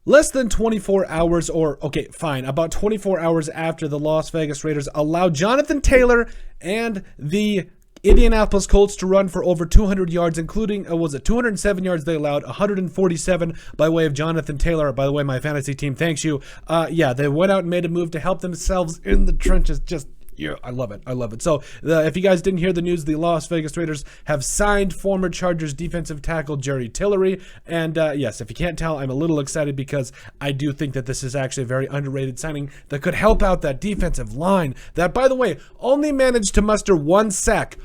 Less than 24 hours, or okay, fine, about 24 hours after the Las Vegas Raiders allowed Jonathan Taylor and the Indianapolis Colts to run for over 200 yards, including, was it 207 yards they allowed, 147 by way of Jonathan Taylor. By the way, my fantasy team thanks you. Yeah, they went out and made a move to help themselves in the trenches. Just, yeah, I love it. I love it. So if you guys didn't hear the news, the Las Vegas Raiders have signed former Chargers defensive tackle Jerry Tillery. And yes, if you can't tell, I'm a little excited because I do think that this is actually a very underrated signing that could help out that defensive line that, by the way, only managed to muster one sack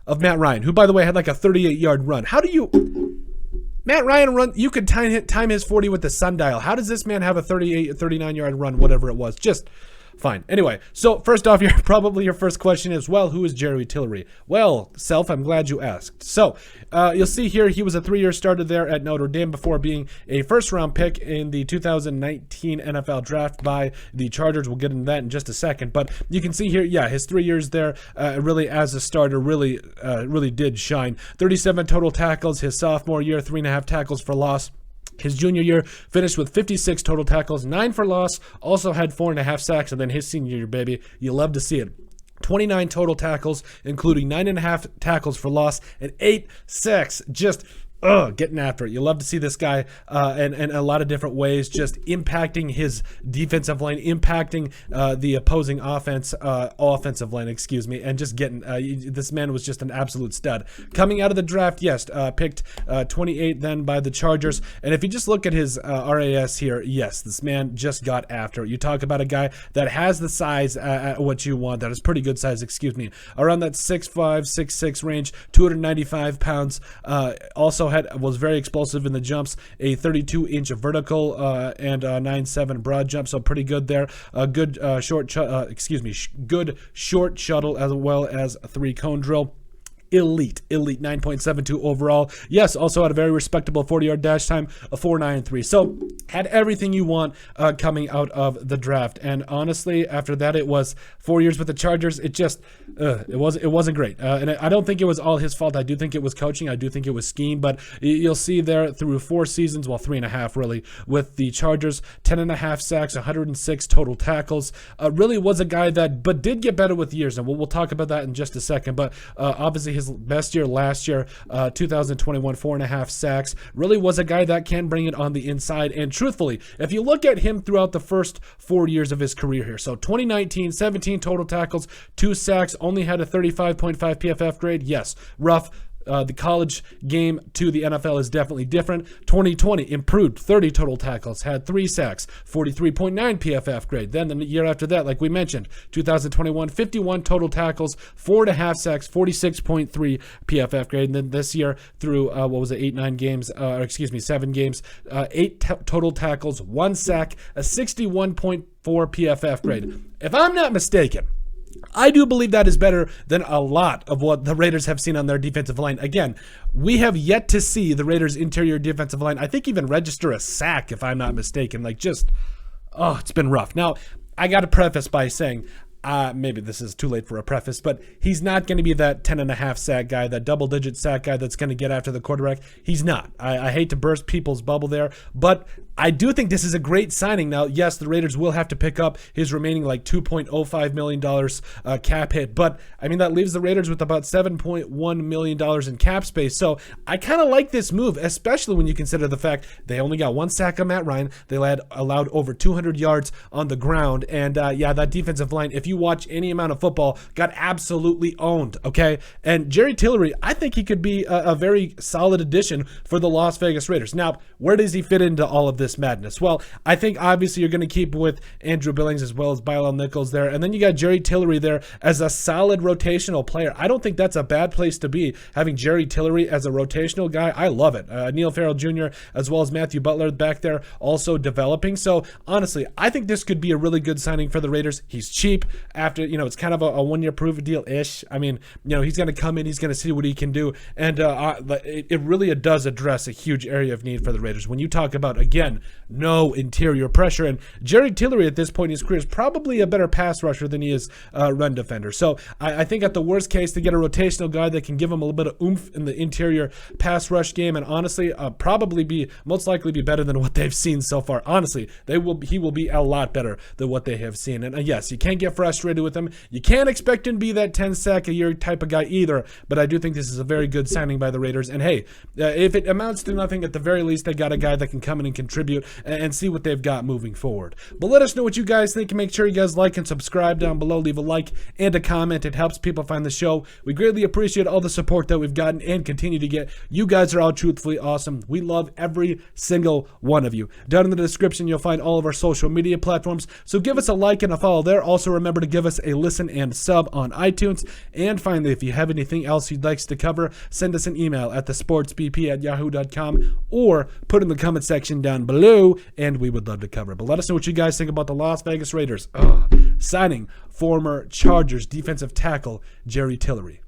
of Matt Ryan, who, by the way, had like a 38-yard run. How do you... Matt Ryan run, you could time his 40 with the sundial. How does this man have a 38, 39-yard run, whatever it was? Just... fine. Anyway, so first off, probably your first question is, well, who is Jerry Tillery? Well, Self, I'm glad you asked. So you'll see here he was a 3-year starter there at Notre Dame before being a first-round pick in the 2019 NFL draft by the Chargers. We'll get into that in just a second. But you can see here, yeah, his 3 years there really as a starter really did shine. 37 total tackles his sophomore year, 3.5 tackles for loss. His junior year finished with 56 total tackles, 9 for loss, also had 4.5 sacks, and then his senior year, baby, you love to see it. 29 total tackles, including 9.5 tackles for loss and 8 sacks. Just getting after it. You love to see this guy and a lot of different ways, just impacting his defensive line, impacting the opposing offensive line, and just getting this man was just an absolute stud. Coming out of the draft, yes, picked 28 then by the Chargers. And if you just look at his RAS here, yes, this man just got after it. You talk about a guy that has the size at what you want, that is pretty good size, around that 6'5", 6'6" range, 295 pounds, also was very explosive in the jumps, a 32-inch vertical and a 9.7 broad jump, so pretty good there. A good good short shuttle as well as a 3-cone drill. Elite 9.72 overall. Yes, also had a very respectable 40-yard dash time, a 4.93. So had everything you want coming out of the draft. And honestly, after that, it was 4 years with the Chargers. It just it wasn't great. And I don't think it was all his fault. I do think it was coaching. I do think it was scheme. But you'll see there through 4 seasons, well, 3.5 really, with the Chargers, 10.5 sacks, 106 total tackles. Really was a guy that, but did get better with years. And we'll talk about that in just a second. But obviously, his best year last year, 2021, 4.5 sacks. Really was a guy that can bring it on the inside. And truthfully, if you look at him throughout the first 4 years of his career here, so 2019, 17 total tackles, 2 sacks, only had a 35.5 PFF grade. Yes, rough. The college game to the NFL is definitely different. 2020 improved, 30 total tackles, had 3 sacks, 43.9 PFF grade. Then the year after that, like we mentioned, 2021, 51 total tackles, 4.5 sacks, 46.3 PFF grade. And then this year through, 7 games, 8 total tackles, 1 sack, a 61.4 PFF grade. If I'm not mistaken, I do believe that is better than a lot of what the Raiders have seen on their defensive line. Again, we have yet to see the Raiders' interior defensive line, I think, even register a sack, if I'm not mistaken. It's been rough. Now, I got to preface by saying, maybe this is too late for a preface, but he's not going to be that 10.5 sack guy, that double-digit sack guy that's going to get after the quarterback. He's not. I hate to burst people's bubble there, but I do think this is a great signing. Now, yes, the Raiders will have to pick up his remaining $2.05 million cap hit, but I mean, that leaves the Raiders with about $7.1 million in cap space. So I kind of like this move, especially when you consider the fact they only got 1 sack on Matt Ryan. They allowed over 200 yards on the ground. And that defensive line, if you watch any amount of football, got absolutely owned, okay? And Jerry Tillery, I think he could be a very solid addition for the Las Vegas Raiders. Now, where does he fit into all of this madness? Well, I think obviously you're going to keep with Andrew Billings as well as Bilal Nichols there, and then you got Jerry Tillery there as a solid rotational player. I don't think that's a bad place to be, having Jerry Tillery as a rotational guy. I love it. Neil Farrell Jr. as well as Matthew Butler back there also developing. So honestly, I think this could be a really good signing for the Raiders. He's cheap. after, it's kind of a 1-year prove deal-ish. I mean, he's going to come in, he's going to see what he can do. And it really does address a huge area of need for the Raiders. When you talk about, again, no interior pressure, and Jerry Tillery at this point in his career is probably a better pass rusher than he is run defender. So I think at the worst case, they get a rotational guy that can give him a little bit of oomph in the interior pass rush game, and honestly, most likely be better than what they've seen so far. Honestly, he will be a lot better than what they have seen. And yes, you can't get frustrated with him. You can't expect him to be that 10-sack-a-year type of guy either, but I do think this is a very good signing by the Raiders. And hey, if it amounts to nothing, at the very least, they got a guy that can come in and contribute and see what they've got moving forward. But let us know what you guys think, and make sure you guys like and subscribe down below. Leave a like and a comment. It helps people find the show. We greatly appreciate all the support that we've gotten and continue to get. You guys are all truthfully awesome. We love every single one of you. Down in the description, you'll find all of our social media platforms, so give us a like and a follow there. Also, remember to give us a listen and sub on iTunes. And finally, if you have anything else you'd like us to cover, send us an email at thesportsbp@yahoo.com or put in the comment section down below, and we would love to cover it. But let us know what you guys think about the Las Vegas Raiders signing former Chargers defensive tackle Jerry Tillery.